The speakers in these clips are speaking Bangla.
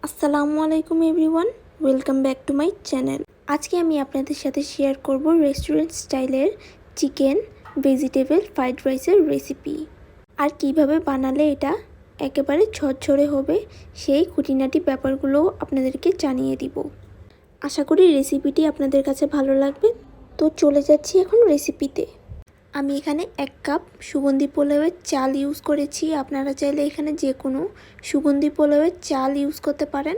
আসসালামু আলাইকুম everyone, welcome back to my channel. আজকে আমি আপনাদের সাথে শেয়ার করব রেস্টুরেন্ট স্টাইলের চিকেন ভেজিটেবল ফ্রাইড রাইসের রেসিপি, আর কিভাবে বানালে এটা একেবারে ঝরঝরে হবে সেই খুঁটিনাটি ব্যাপারগুলোও আপনাদেরকে জানিয়ে দিব। আশা করি রেসিপিটি আপনাদের কাছে ভালো লাগবে। তো চলে যাচ্ছি এখন রেসিপিতে। আমি এখানে 1 কাপ সুগন্ধি পোলাওয়ের চাল ইউজ করেছি। আপনারা চাইলে এখানে যে কোনো সুগন্ধি পোলাওয়ের চাল ইউজ করতে পারেন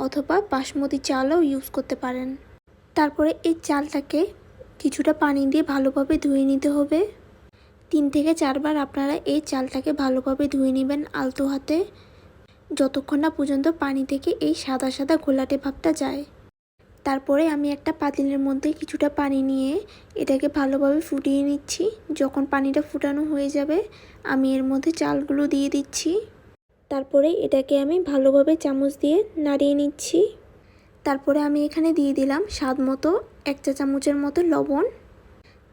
অথবা বাসমতি চালও ইউজ করতে পারেন। তারপরে এই চালটাকে কিছুটা পানি দিয়ে ভালোভাবে ধুয়ে নিতে হবে। 3 থেকে 4 বার আপনারা এই চালটাকে ভালোভাবে ধুয়ে নেবেন আলতো হাতে, যতক্ষণ না পর্যন্ত পানি থেকে এই সাদা সাদা ঘোলাটে ভাবটা যায়। তারপরে আমি একটা পাতিলের মধ্যে কিছুটা পানি নিয়ে এটাকে ভালোভাবে ফুটিয়ে নিচ্ছি। যখন পানিটা ফুটানো হয়ে যাবে আমি এর মধ্যে চালগুলো দিয়ে দিচ্ছি। তারপরে এটাকে আমি ভালোভাবে চামচ দিয়ে নাড়িয়ে নিচ্ছি। তারপরে আমি এখানে দিয়ে দিলাম স্বাদ মতো 1 চা চামচের মতো লবণ।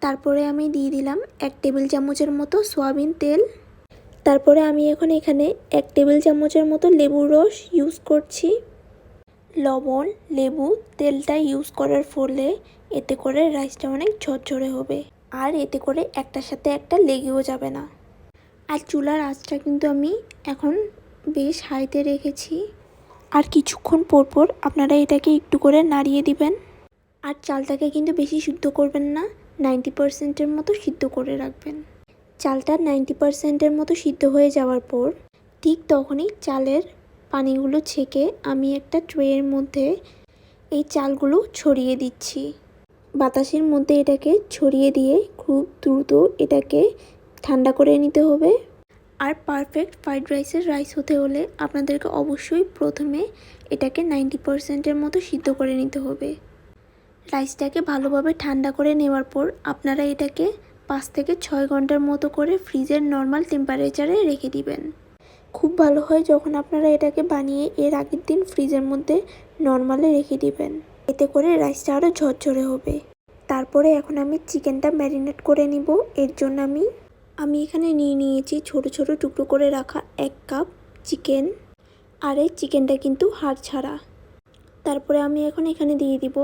তারপরে আমি দিয়ে দিলাম 1 টেবিল চামচের মতো সয়াবিন তেল। তারপরে আমি এখানে 1 টেবিল চামচের মতো লেবুর রস ইউজ করছি। লবণ, লেবু, তেলটা ইউজ করার ফলে এতে করে রাইসটা অনেক ঝরঝরে হবে, আর এতে করে একটার সাথে একটা লেগেও যাবে না। আর চুলার আঁচটা কিন্তু আমি এখন বেশ হাইতে রেখেছি। আর কিছুক্ষণ পর আপনারা এটাকে একটু করে নাড়িয়ে দিবেন। আর চালটাকে কিন্তু বেশি সিদ্ধ করবেন না, 90%-এর মতো সিদ্ধ করে রাখবেন। চালটা 90%-এর মতো সিদ্ধ হয়ে যাওয়ার পর ঠিক তখনই চালের পানিগুলো ছেঁকে আমি একটা ট্রের মধ্যে এই চালগুলো ছড়িয়ে দিচ্ছি। বাতাসের মধ্যে এটাকে ছড়িয়ে দিয়ে খুব দ্রুত এটাকে ঠান্ডা করে নিতে হবে। আর পারফেক্ট ফ্রাইড রাইস হতে হলে আপনাদেরকে অবশ্যই প্রথমে এটাকে 90%-এর মতো সিদ্ধ করে নিতে হবে। রাইসটাকে ভালোভাবে ঠান্ডা করে নেওয়ার পর আপনারা এটাকে 5 থেকে 6 ঘন্টার মতো করে ফ্রিজের নর্মাল টেম্পারেচারে রেখে দিবেন। খুব ভালো হয় যখন আপনারা এটাকে বানিয়ে এর আগের দিন ফ্রিজের মধ্যে নর্মালে রেখে দিবেন, এতে করে রাইসটা আরও ঝরঝরে হবে। তারপরে এখন আমি চিকেনটা ম্যারিনেট করে নিব। এর জন্য আমি এখানে নিয়েছি ছোট ছোট টুকরো করে রাখা 1 কাপ চিকেন। আর এই চিকেনটা কিন্তু হাড় ছাড়া। তারপরে আমি এখানে দিয়ে দিব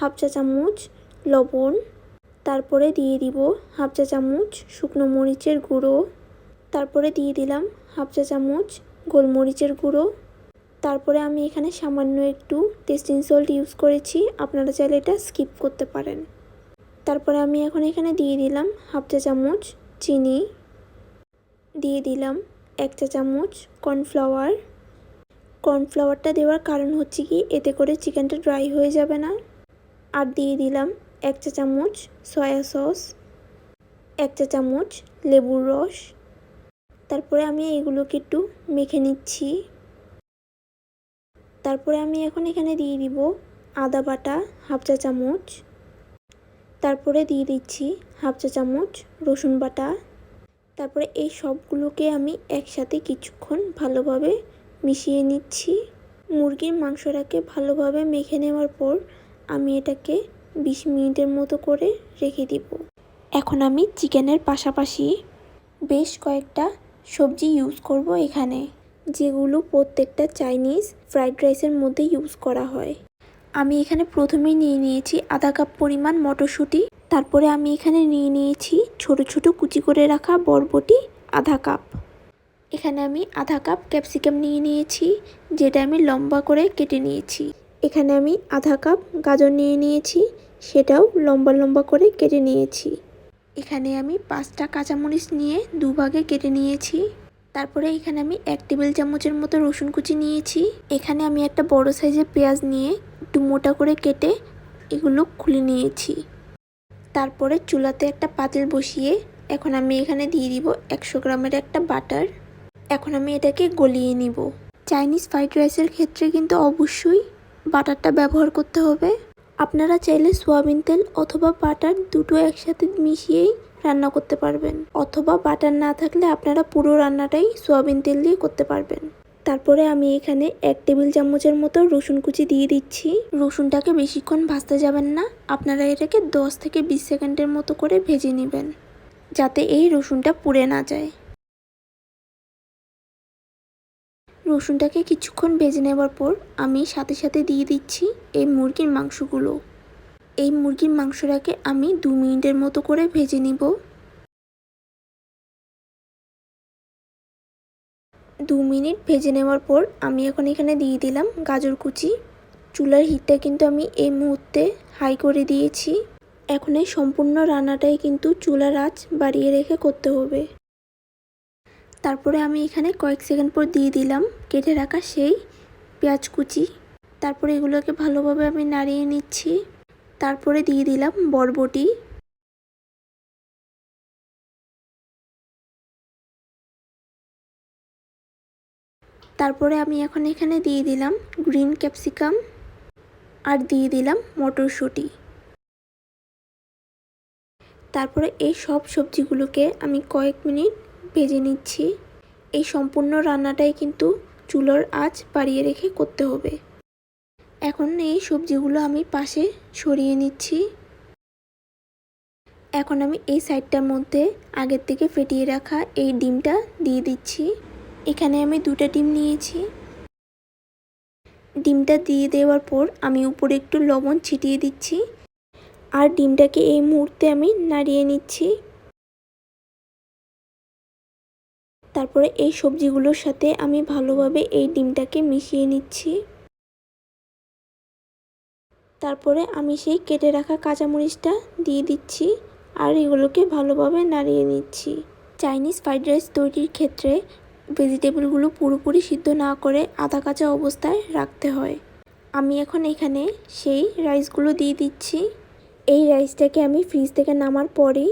1/2 চা চামচ লবণ। তারপরে দিয়ে দিব 1/2 চা চামচ শুকনো মরিচের গুঁড়ো। তারপরে দিয়ে দিলাম 1/2 চা চামচ গোলমরিচের গুঁড়ো। তারপরে আমি এখানে সামান্য একটু টেস্টিং সল্ট ইউজ করেছি, আপনারা চাইলে এটা স্কিপ করতে পারেন। তারপরে আমি এখানে দিয়ে দিলাম 1/2 চা চামচ চিনি, দিয়ে দিলাম 1 চা চামচ কর্নফ্লাওয়ার। কর্নফ্লাওয়ারটা দেওয়ার কারণ হচ্ছে কি এতে করে চিকেনটা ড্রাই হয়ে যাবে না। আর দিয়ে দিলাম 1 চা চামচ সয়া সস, 1 চা চামচ লেবুর রস। তারপরে আমি এগুলোকে একটু মেখে নিচ্ছি। তারপরে আমি এখানে দিয়ে দিব আদা বাটা 1/2 চা চামচ। তারপরে দিয়ে দিচ্ছি 1/2 চা চামচ রসুন বাটা। তারপরে এই সবগুলোকে আমি একসাথে কিছুক্ষণ ভালোভাবে মিশিয়ে নিচ্ছি। মুরগির মাংসটাকে ভালোভাবে মেখে নেওয়ার পর আমি এটাকে 20 মিনিটের মতো করে রেখে দিব। এখন আমি চিকেনের পাশাপাশি বেশ কয়েকটা সবজি ইউজ করব এখানে, যেগুলো প্রত্যেকটা চাইনিজ ফ্রাইড রাইসের মধ্যে ইউজ করা হয়। আমি এখানে প্রথমেই নিয়েছি আধা কাপ পরিমাণ মটরশুঁটি। তারপরে আমি এখানে নিয়েছি ছোট ছোট কুচি করে রাখা বরবটি আধা কাপ। এখানে আমি আধা কাপ ক্যাপসিকাম নিয়েছি, যেটা আমি লম্বা করে কেটে নিয়েছি। এখানে আমি আধা কাপ গাজর নিয়েছি, সেটাও লম্বা লম্বা করে কেটে নিয়েছি। এখানে আমি 5টা কাঁচামরিচ নিয়ে দুভাগে কেটে নিয়েছি। তারপরে এখানে আমি 1 টেবিল চামচের মতো রসুন কুচি নিয়েছি। এখানে আমি একটা বড় সাইজের পেঁয়াজ নিয়ে একটু মোটা করে কেটে এগুলো খুলে নিয়েছি। তারপরে চুলাতে একটা পাতিল বসিয়ে এখন আমি এখানে দিয়ে দিব 100 গ্রামের একটা বাটার। এখন আমি এটাকে গলিয়ে নিব। চাইনিজ ফ্রাইড রাইসের ক্ষেত্রে কিন্তু অবশ্যই বাটারটা ব্যবহার করতে হবে। আপনারা চাইলে সয়াবিন তেল অথবা বাটার দুটো একসাথে মিশিয়েই রান্না করতে পারবেন, অথবা বাটার না থাকলে আপনারা পুরো রান্নাটাই সয়াবিন তেল দিয়ে করতে পারবেন। তারপরে আমি এখানে 1 টেবিল চামচের মতো রসুন কুচি দিয়ে দিচ্ছি। রসুনটাকে বেশিক্ষণ ভাজতে যাবেন না, আপনারা এটাকে 10 থেকে 20 সেকেন্ডের মতো করে ভেজে নেবেন, যাতে এই রসুনটা পুড়ে না যায়। রসুনটাকে কিছুক্ষণ ভেজে নেওয়ার পর আমি সাথে সাথে দিয়ে দিচ্ছি এই মুরগির মাংসগুলো। এই মুরগির মাংসটাকে আমি 2 মিনিটের মতো করে ভেজে নিব। 2 মিনিট ভেজে নেওয়ার পর আমি এখন এখানে দিয়ে দিলাম গাজর কুচি। চুলার হিটটা কিন্তু আমি এই মুহূর্তে হাই করে দিয়েছি। এখন এই সম্পূর্ণ রান্নাটাই কিন্তু চুলার আঁচ বাড়িয়ে রেখে করতে হবে। তারপরে আমি এখানে কয়েক সেকেন্ড পর দিয়ে দিলাম কেটে রাখা সেই পেঁয়াজ কুচি। তারপরে এগুলোকে ভালোভাবে আমি নাড়িয়ে নিচ্ছি। তারপরে দিয়ে দিলাম বরবটি। তারপরে আমি এখন এখানে দিয়ে দিলাম গ্রিন ক্যাপসিকাম আর দিয়ে দিলাম মটরশুঁটি। তারপরে এই সব সবজিগুলোকে আমি কয়েক মিনিট ভেজে নিচ্ছি। এই সম্পূর্ণ রান্নাটাই কিন্তু চুলার আঁচ বাড়িয়ে রেখে করতে হবে। এখন এই সবজিগুলো আমি পাশে সরিয়ে নিচ্ছি। এখন আমি এই সাইডটার মধ্যে আগের থেকে ফেটিয়ে রাখা এই ডিমটা দিয়ে দিচ্ছি। এখানে আমি 2টা ডিম নিয়েছি। ডিমটা দিয়ে দেওয়ার পর আমি উপরে একটু লবণ ছিটিয়ে দিচ্ছি আর ডিমটাকে এই মুহূর্তে আমি নাড়িয়ে নিচ্ছি। তারপরে এই সবজিগুলোর সাথে আমি ভালোভাবে এই ডিমটাকে মিশিয়ে নিচ্ছি। তারপরে আমি সেই কেটে রাখা কাঁচামরিচটা দিয়ে দিচ্ছি আর এগুলোকে ভালোভাবে নাড়িয়ে নিচ্ছি। চাইনিজ ফ্রাইড রাইস তৈরির ক্ষেত্রে ভেজিটেবলগুলো পুরোপুরি সিদ্ধ না করে আধা কাঁচা অবস্থায় রাখতে হয়। আমি এখন এখানে সেই রাইসগুলো দিয়ে দিচ্ছি। এই রাইসটাকে আমি ফ্রিজ থেকে নামার পরেই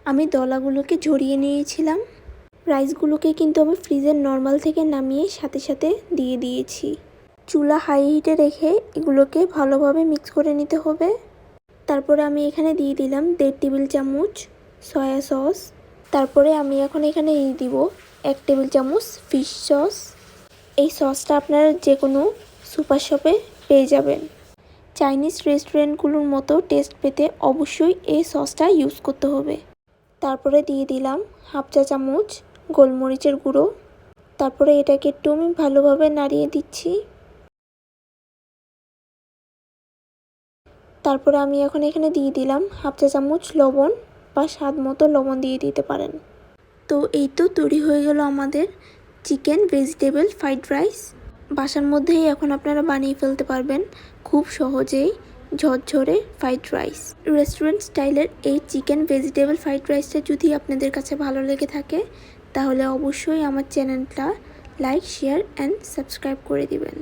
আমি দলাগুলোকে ঝরিয়ে নিয়েছিলাম। রাইসগুলোকে কিন্তু আমি ফ্রিজের নর্মাল থেকে নামিয়ে সাথে সাথে দিয়ে দিয়েছি। চুলা হাই হিটে রেখে এগুলোকে ভালোভাবে মিক্স করে নিতে হবে। তারপরে আমি এখানে দিয়ে দিলাম 1.5 টেবিল চামচ সয়া সস। তারপরে আমি এখন এখানে দিয়ে দিব 1 টেবিল চামচ ফিশ সস। এই সসটা আপনারা যে কোনো সুপার শপে পেয়ে যাবেন। চাইনিজ রেস্টুরেন্টগুলোর মতো টেস্ট পেতে অবশ্যই এই সসটা ইউজ করতে হবে। তারপরে দিয়ে দিলাম 1/2 চা চামচ গোলমরিচের গুঁড়ো। তারপরে এটাকে একটু আমি ভালোভাবে নাড়িয়ে দিচ্ছি। তারপরে আমি এখন এখানে দিয়ে দিলাম 1/2 চা চামচ লবণ বা স্বাদ মতো লবণ দিয়ে দিতে পারেন। তো এই তো তৈরি হয়ে গেল আমাদের চিকেন ভেজিটেবল ফ্রাইড রাইস। বাসার মধ্যেই এখন আপনারা বানিয়ে ফেলতে পারবেন খুব সহজেই ঝরঝরে ফ্রাইড রাইস। রেস্টুরেন্ট স্টাইলের এই চিকেন ভেজিটেবল ফ্রাইড রাইসটা যদি আপনাদের কাছে ভালো লেগে থাকে তাহলে অবশ্যই আমার চ্যানেলটা লাইক, শেয়ার অ্যান্ড সাবস্ক্রাইব করে দিবেন।